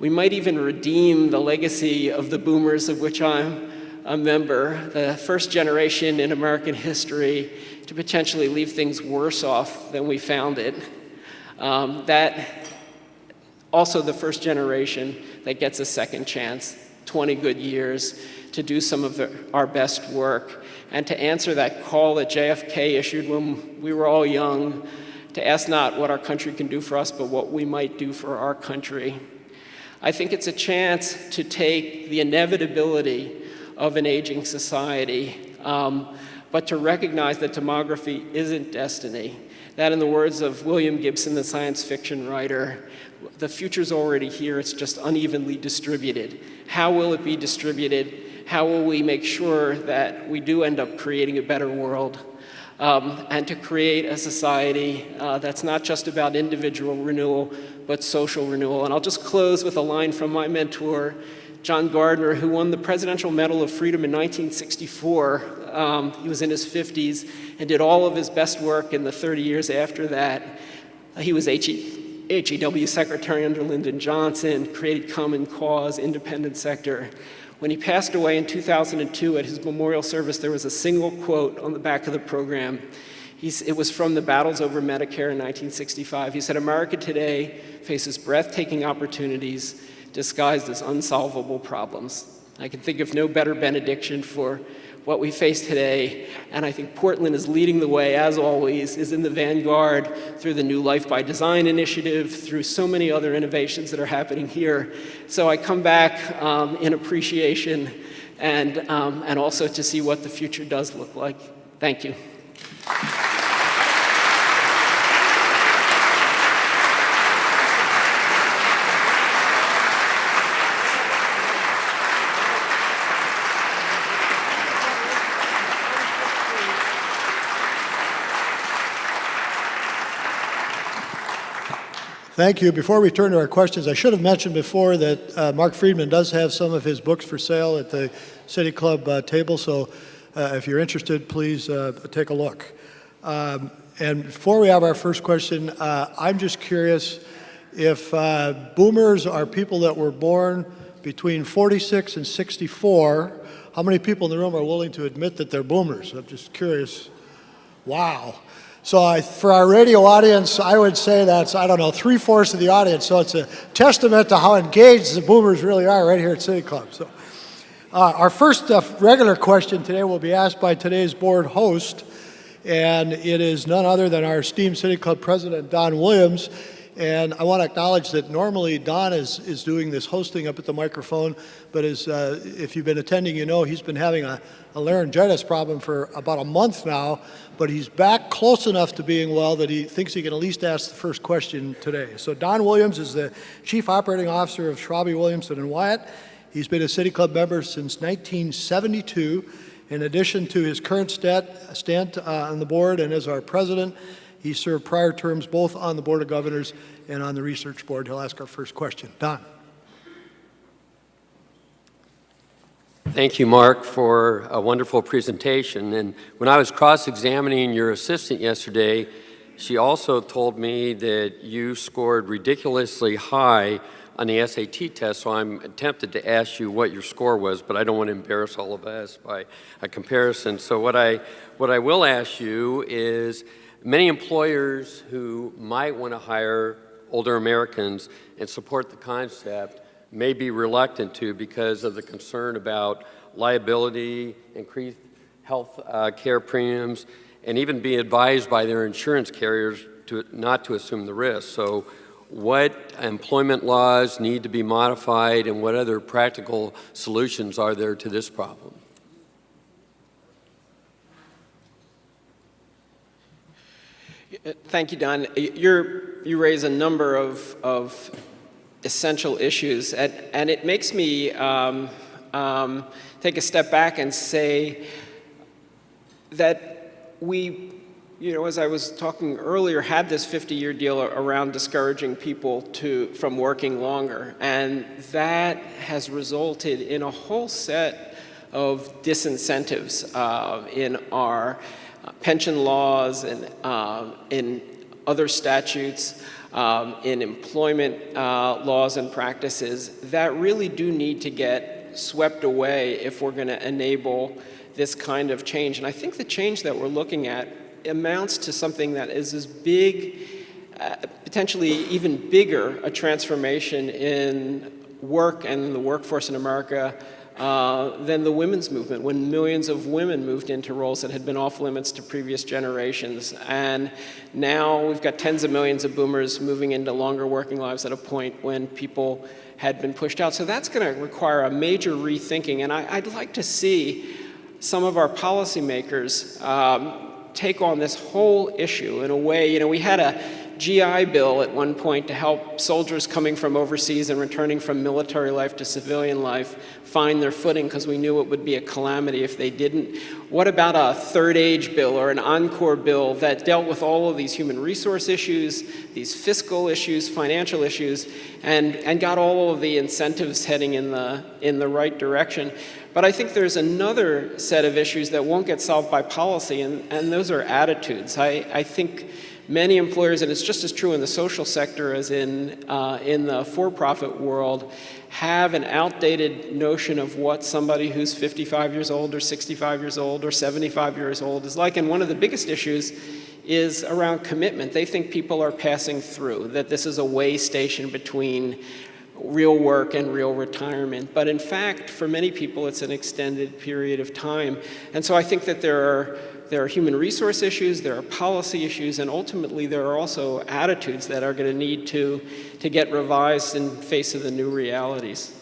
S2: We might even redeem the legacy of the boomers, of which I'm a member, the first generation in American history to potentially leave things worse off than we found it. That also the first generation that gets a second chance, 20 good years, to do some of our best work and to answer that call that JFK issued when we were all young, to ask not what our country can do for us, but what we might do for our country. I think it's a chance to take the inevitability of an aging society, but to recognize that demography isn't destiny. That, in the words of William Gibson, the science fiction writer, the future's already here, it's just unevenly distributed. How will it be distributed? How will we make sure that we do end up creating a better world? And to create a society that's not just about individual renewal, but social renewal. And I'll just close with a line from my mentor, John Gardner, who won the Presidential Medal of Freedom in 1964. He was in his 50s and did all of his best work in the 30 years after that. He was HEW Secretary under Lyndon Johnson, created Common Cause, independent sector. When he passed away in 2002 at his memorial service, there was a single quote on the back of the program. It was from the battles over Medicare in 1965. He said, "America today faces breathtaking opportunities disguised as unsolvable problems." I can think of no better benediction for what we face today, and I think Portland is leading the way, as always, is in the vanguard through the New Life by Design initiative, through so many other innovations that are happening here. So I come back in appreciation and also to see what the future does look like. Thank you.
S1: Thank you. Before we turn to our questions, I should have mentioned before that Marc Freedman does have some of his books for sale at the City Club table, so if you're interested, please take a look. And before we have our first question, I'm just curious if boomers are people that were born between 46 and 64, how many people in the room are willing to admit that they're boomers? I'm just curious. Wow. So for our radio audience, I would say that's, I don't know, 3/4 of the audience. So it's a testament to how engaged the boomers really are right here at City Club. So our first regular question today will be asked by today's board host, and it is none other than our esteemed City Club President, Don Williams. And I want to acknowledge that normally Don is doing this hosting up at the microphone, but if you've been attending, you know he's been having a laryngitis problem for about a month now, but he's back close enough to being well that he thinks he can at least ask the first question today. So Don Williams is the Chief Operating Officer of Schwab, Williamson & Wyatt. He's been a City Club member since 1972. In addition to his current stint on the board and as our president, he served prior terms both on the Board of Governors and on the Research Board. He'll ask our first question. Don.
S3: Thank you, Mark, for a wonderful presentation. And when I was cross-examining your assistant yesterday, she also told me that you scored ridiculously high on the SAT test, so I'm tempted to ask you what your score was, but I don't want to embarrass all of us by a comparison. So what I will ask you is, many employers who might want to hire older Americans and support the concept may be reluctant to because of the concern about liability, increased health care premiums, and even be advised by their insurance carriers not to assume the risk. So what employment laws need to be modified and what other practical solutions are there to this problem?
S2: Thank you, Don. You raise a number of essential issues, and it makes me take a step back and say that we, as I was talking earlier, had this 50-year deal around discouraging people from working longer, and that has resulted in a whole set of disincentives in our pension laws and in other statutes, in employment laws and practices that really do need to get swept away if we're going to enable this kind of change. And I think the change that we're looking at amounts to something that is as big, potentially even bigger, a transformation in work and the workforce in America than the women's movement, when millions of women moved into roles that had been off limits to previous generations. And now we've got tens of millions of boomers moving into longer working lives at a point when people had been pushed out. So that's going to require a major rethinking. And I'd like to see some of our policymakers take on this whole issue in a way. We had a GI Bill at one point to help soldiers coming from overseas and returning from military life to civilian life find their footing, because we knew it would be a calamity if they didn't. What about a third age bill or an Encore bill that dealt with all of these human resource issues, these fiscal issues, financial issues, and got all of the incentives heading in the right direction? But I think there's another set of issues that won't get solved by policy, and those are attitudes. I think many employers, and it's just as true in the social sector as in the for-profit world, have an outdated notion of what somebody who's 55 years old or 65 years old or 75 years old is like. And one of the biggest issues is around commitment. They think people are passing through, that this is a way station between real work and real retirement. But in fact, for many people, it's an extended period of time. And so I think that there are human resource issues, there are policy issues, and ultimately there are also attitudes that are going to need to get revised in face of the new realities.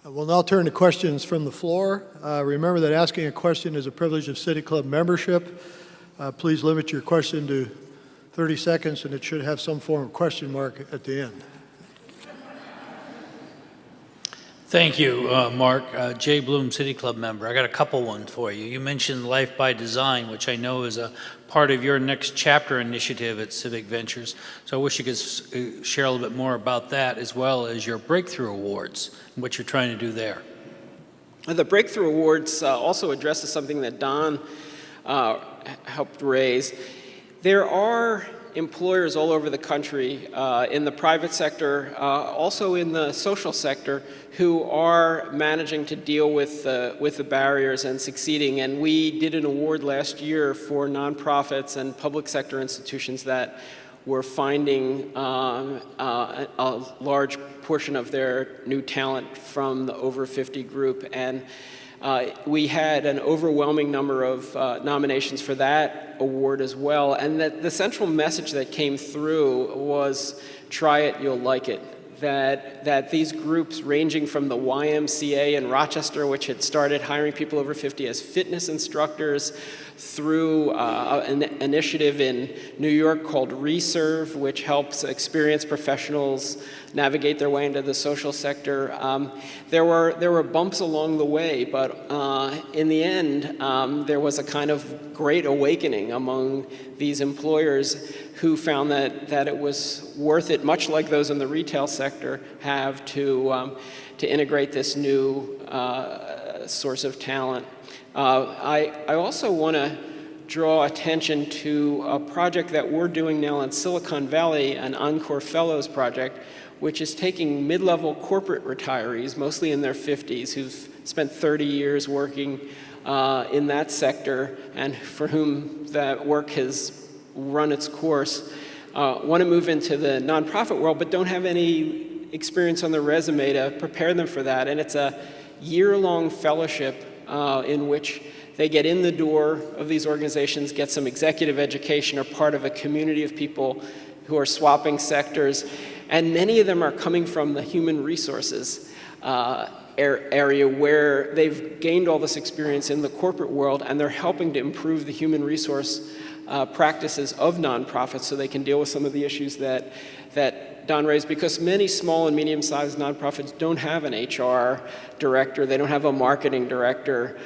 S1: We'll now turn to questions from the floor. Remember that asking a question is a privilege of City Club membership. Please limit your question to 30 seconds, and it should have some form of question mark at the end.
S4: Thank you, Mark. Jay Bloom, City Club member. I got a couple ones for you. You mentioned Life by Design, which I know is a part of your next chapter initiative at Civic Ventures. So I wish you could share a little bit more about that, as well as your Breakthrough Awards and what you're trying to do there.
S2: The Breakthrough Awards also addresses something that Don helped raise. There are employers all over the country, in the private sector, also in the social sector, who are managing to deal with the barriers and succeeding. And we did an award last year for nonprofits and public sector institutions that were finding a large portion of their new talent from the over 50 group. And we had an overwhelming number of nominations for that award as well. And the central message that came through was, try it, you'll like it. That these groups, ranging from the YMCA in Rochester, which had started hiring people over 50 as fitness instructors, through an initiative in New York called Reserve, which helps experienced professionals navigate their way into the social sector. There were bumps along the way, but in the end, there was a kind of great awakening among these employers who found that it was worth it, much like those in the retail sector have, to integrate this new source of talent. I also want to draw attention to a project that we're doing now in Silicon Valley, an Encore Fellows project, which is taking mid-level corporate retirees, mostly in their 50s, who've spent 30 years working in that sector and for whom that work has run its course, want to move into the nonprofit world but don't have any experience on their resume to prepare them for that. And it's a year-long fellowship in which they get in the door of these organizations, get some executive education, are part of a community of people who are swapping sectors. And many of them are coming from the human resources area, where they've gained all this experience in the corporate world, and they're helping to improve the human resource practices of nonprofits so they can deal with some of the issues that Don raised, because many small and medium-sized nonprofits don't have an HR director, they don't have a marketing director,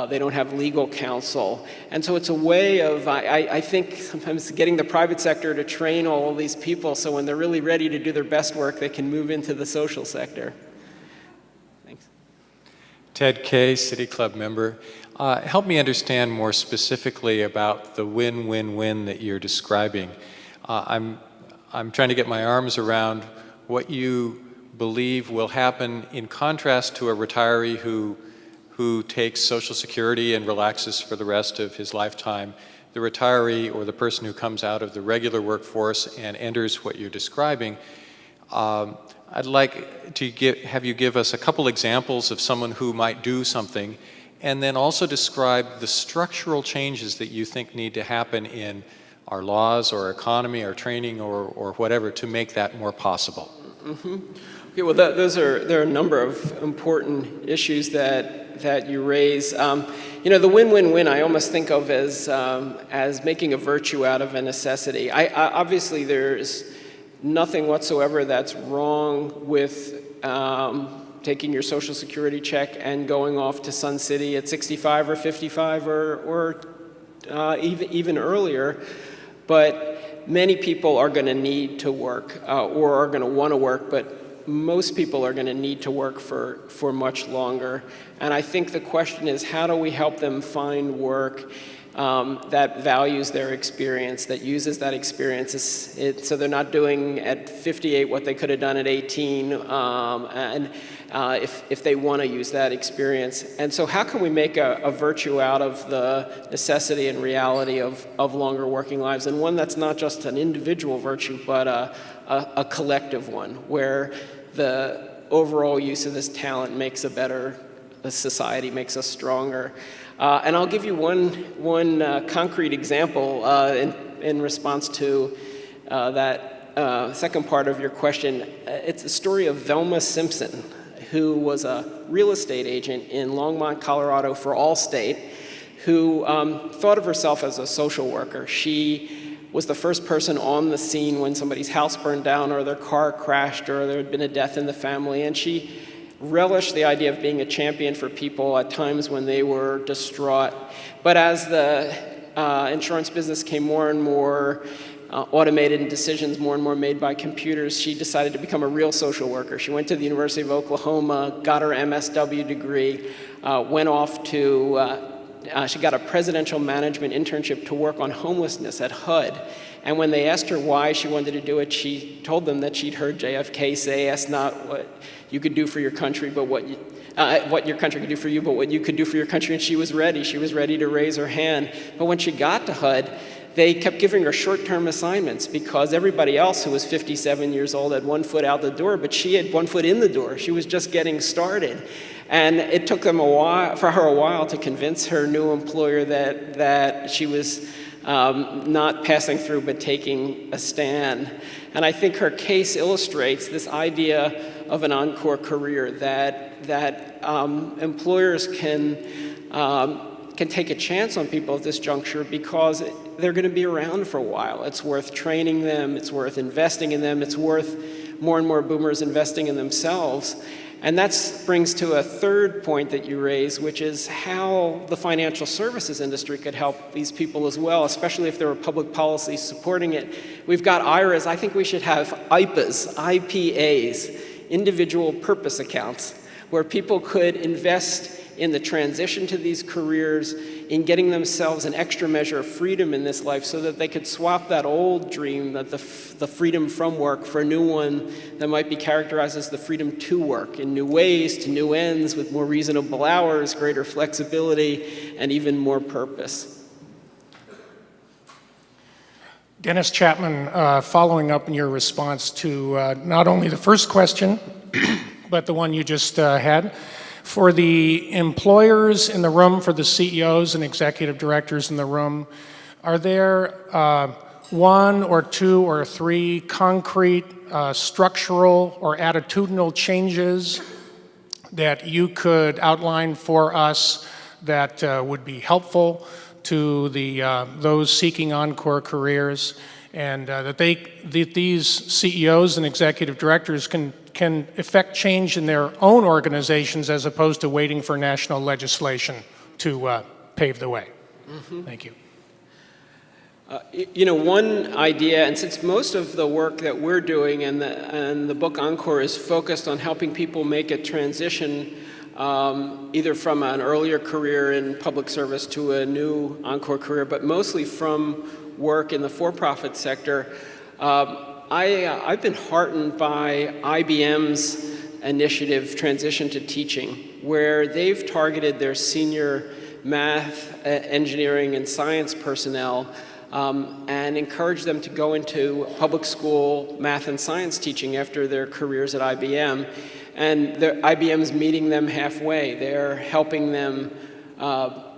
S2: they don't have legal counsel. And so it's a way of, I think, sometimes getting the private sector to train all of these people so when they're really ready to do their best work, they can move into the social sector. Thanks.
S5: Ted Kay, City Club member. Help me understand more specifically about the win-win-win that you're describing. I'm trying to get my arms around what you believe will happen in contrast to a retiree who takes Social Security and relaxes for the rest of his lifetime. The retiree, or the person who comes out of the regular workforce and enters what you're describing. I'd like to have you give us a couple examples of someone who might do something, and then also describe the structural changes that you think need to happen in our laws, or economy, or training, or whatever, to make that more possible.
S2: Mm-hmm. Okay, well, there are a number of important issues that you raise. The win-win-win I almost think of as making a virtue out of a necessity. Obviously, there's nothing whatsoever that's wrong with taking your Social Security check and going off to Sun City at 65 or 55 or even earlier. But many people are going to need to work or are going to want to work, but most people are going to need to work for much longer. And I think the question is, how do we help them find work that values their experience, that uses that experience so they're not doing at 58 what they could have done at 18, and if they want to use that experience. And so how can we make a virtue out of the necessity and reality of longer working lives, and one that's not just an individual virtue, but a collective one, where the overall use of this talent makes a better society, makes us stronger. And I'll give you one concrete example in response to that second part of your question. It's a story of Velma Simpson, who was a real estate agent in Longmont, Colorado for Allstate, who thought of herself as a social worker. She was the first person on the scene when somebody's house burned down or their car crashed or there had been a death in the family, and she relished the idea of being a champion for people at times when they were distraught. But as the insurance business became more and more automated and decisions more and more made by computers, she decided to become a real social worker. She went to the University of Oklahoma, got her MSW degree, went off to she got a presidential management internship to work on homelessness at HUD. And when they asked her why she wanted to do it, she told them that she'd heard JFK say, "Ask not what you could do for your country, but what your country could do for you, but what you could do for your country." And she was ready. She was ready to raise her hand. But when she got to HUD, they kept giving her short-term assignments because everybody else who was 57 years old had one foot out the door, but she had one foot in the door. She was just getting started. And it took them for her a while to convince her new employer that she was not passing through but taking a stand. And I think her case illustrates this idea of an Encore career, that employers can take a chance on people at this juncture because they're going to be around for a while. It's worth training them, it's worth investing in them, it's worth more and more boomers investing in themselves. And that brings to a third point that you raise, which is how the financial services industry could help these people as well, especially if there were public policies supporting it. We've got IRAs. I think we should have IPAs, individual purpose accounts, where people could invest in the transition to these careers, in getting themselves an extra measure of freedom in this life so that they could swap that old dream, that the freedom from work, for a new one that might be characterized as the freedom to work in new ways, to new ends, with more reasonable hours, greater flexibility, and even more purpose.
S6: Dennis Chapman, following up in your response to not only the first question, but the one you just had. For the employers in the room, for the CEOs and executive directors in the room, are there one or two or three concrete structural or attitudinal changes that you could outline for us that would be helpful to those seeking Encore careers, and that these CEOs and executive directors can effect change in their own organizations as opposed to waiting for national legislation to pave the way? Mm-hmm. Thank you.
S2: One idea, and since most of the work that we're doing and the book Encore is focused on helping people make a transition either from an earlier career in public service to a new Encore career, but mostly from work in the for-profit sector, I've been heartened by IBM's initiative, Transition to Teaching, where they've targeted their senior math, engineering, and science personnel and encouraged them to go into public school math and science teaching after their careers at IBM. And IBM's meeting them halfway. They're helping them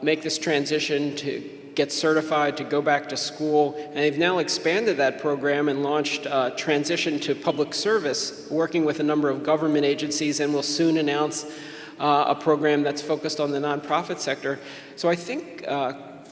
S2: make this transition to get certified, to go back to school, and they've now expanded that program and launched Transition to Public Service, working with a number of government agencies, and will soon announce a program that's focused on the nonprofit sector. So I think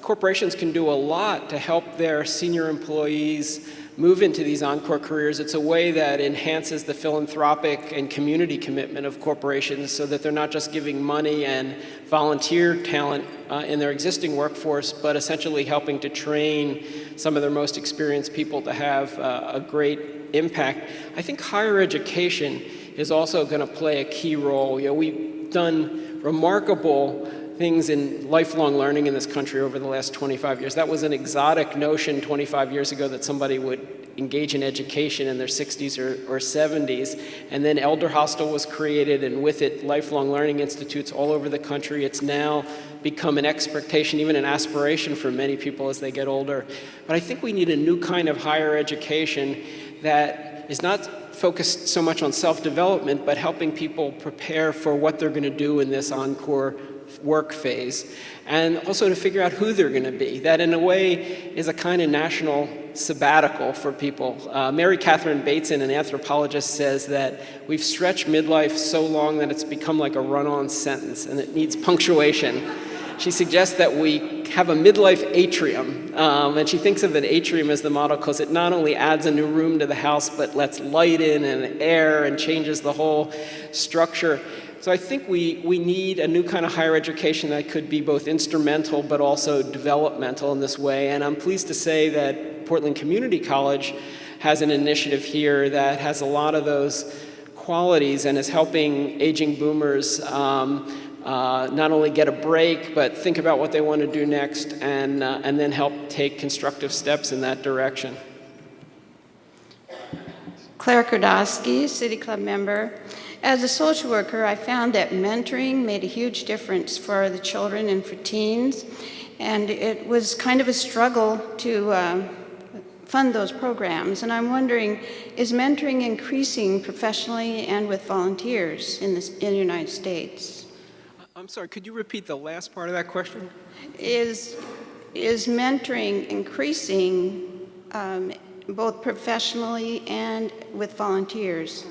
S2: corporations can do a lot to help their senior employees move into these Encore careers. It's a way that enhances the philanthropic and community commitment of corporations so that they're not just giving money and volunteer talent in their existing workforce, but essentially helping to train some of their most experienced people to have a great impact. I think higher education is also going to play a key role. We've done remarkable things in lifelong learning in this country over the last 25 years. That was an exotic notion 25 years ago, that somebody would engage in education in their 60s or 70s. And then Elder Hostel was created, and with it, lifelong learning institutes all over the country. It's now become an expectation, even an aspiration for many people as they get older. But I think we need a new kind of higher education that is not focused so much on self-development, but helping people prepare for what they're going to do in this Encore work phase, and also to figure out who they're going to be. That, in a way, is a kind of national sabbatical for people. Mary Catherine Bateson, an anthropologist, says that we've stretched midlife so long that it's become like a run-on sentence, and it needs punctuation. She suggests that we have a midlife atrium, and she thinks of an atrium as the model because it not only adds a new room to the house, but lets light in and air and changes the whole structure. So I think we need a new kind of higher education that could be both instrumental but also developmental in this way. And I'm pleased to say that Portland Community College has an initiative here that has a lot of those qualities and is helping aging boomers not only get a break, but think about what they want to do next and then help take constructive steps in that direction.
S7: Claire Kordowski, City Club member. As a social worker, I found that mentoring made a huge difference for the children and for teens, and it was kind of a struggle to fund those programs. And I'm wondering, is mentoring increasing professionally and with volunteers in the United States?
S2: I'm sorry, could you repeat the last part of that question?
S7: Is mentoring increasing both professionally and with volunteers?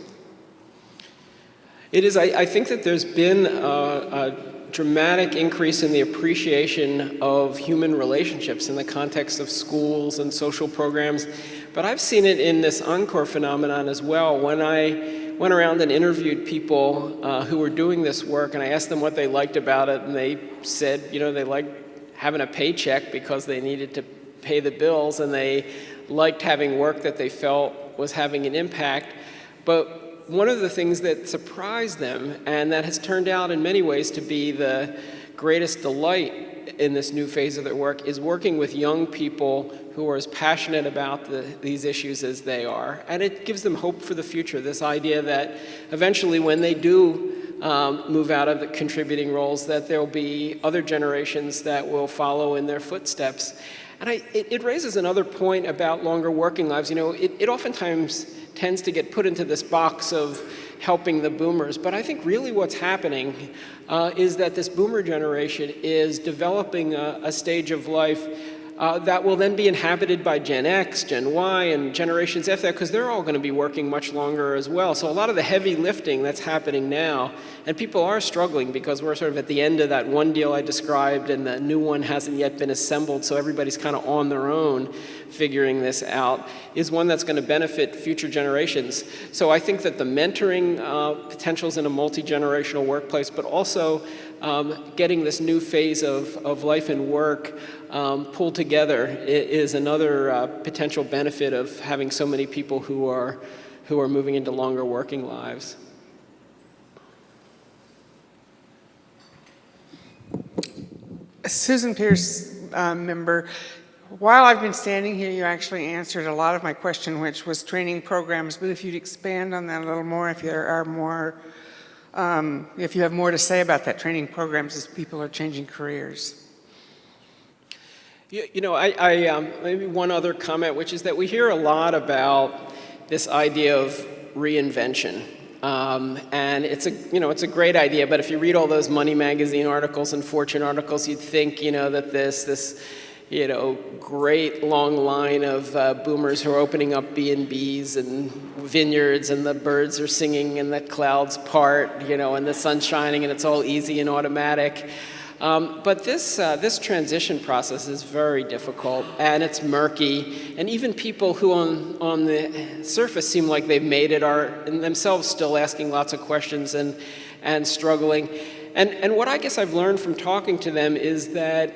S2: It is. I think that there's been a dramatic increase in the appreciation of human relationships in the context of schools and social programs. But I've seen it in this Encore phenomenon as well. When I went around and interviewed people who were doing this work, and I asked them what they liked about it, and they said, they liked having a paycheck because they needed to pay the bills, and they liked having work that they felt was having an impact. But one of the things that surprised them, and that has turned out in many ways to be the greatest delight in this new phase of their work, is working with young people who are as passionate about these issues as they are. And it gives them hope for the future, this idea that eventually when they do move out of the contributing roles, that there will be other generations that will follow in their footsteps. And it raises another point about longer working lives. It oftentimes tends to get put into this box of helping the boomers, but I think really what's happening is that this boomer generation is developing a stage of life that will then be inhabited by Gen X, Gen Y, and generations after that, because they're all going to be working much longer as well. So a lot of the heavy lifting that's happening now, and people are struggling because we're sort of at the end of that one deal I described, and the new one hasn't yet been assembled, so everybody's kind of on their own figuring this out, is one that's going to benefit future generations. So I think that the mentoring potentials in a multi-generational workplace, but also getting this new phase of life and work pulled together is another potential benefit of having so many people who are moving into longer working lives.
S8: Susan Pierce, member. While I've been standing here, you actually answered a lot of my question, which was training programs. But if you'd expand on that a little more, if there are more, if you have more to say about that, training programs as people are changing careers.
S2: Maybe one other comment, which is that we hear a lot about this idea of reinvention. And it's a great idea, but if you read all those Money Magazine articles and Fortune articles, you'd think, that this great long line of boomers who are opening up B&Bs and vineyards, and the birds are singing and the clouds part, and the sun's shining and it's all easy and automatic. But this transition process is very difficult, and it's murky, and even people who on the surface seem like they've made it are in themselves still asking lots of questions and struggling. And what I guess I've learned from talking to them is that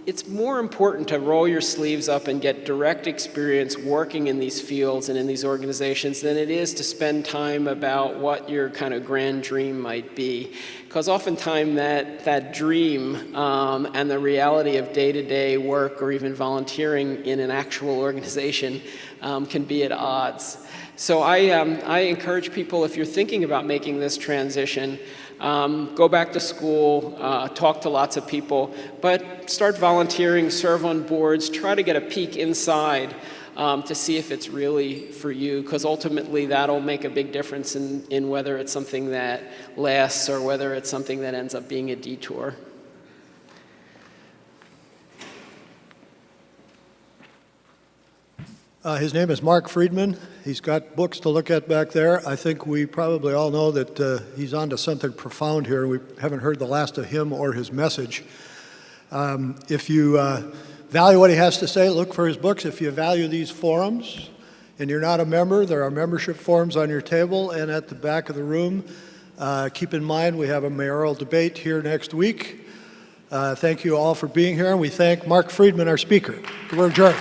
S2: it's more important to roll your sleeves up and get direct experience working in these fields and in these organizations than it is to spend time about what your kind of grand dream might be. Because oftentimes that dream and the reality of day-to-day work or even volunteering in an actual organization can be at odds. So I encourage people, if you're thinking about making this transition, go back to school, talk to lots of people, but start volunteering, serve on boards, try to get a peek inside to see if it's really for you, because ultimately that'll make a big difference in whether it's something that lasts or whether it's something that ends up being a detour.
S1: His name is Marc Freedman. He's got books to look at back there. I think we probably all know that he's onto something profound here. We haven't heard the last of him or his message. If you value what he has to say, look for his books. If you value these forums and you're not a member, there are membership forms on your table and at the back of the room. Keep in mind we have a mayoral debate here next week. Thank you all for being here, and we thank Marc Freedman, our speaker. We're adjourned.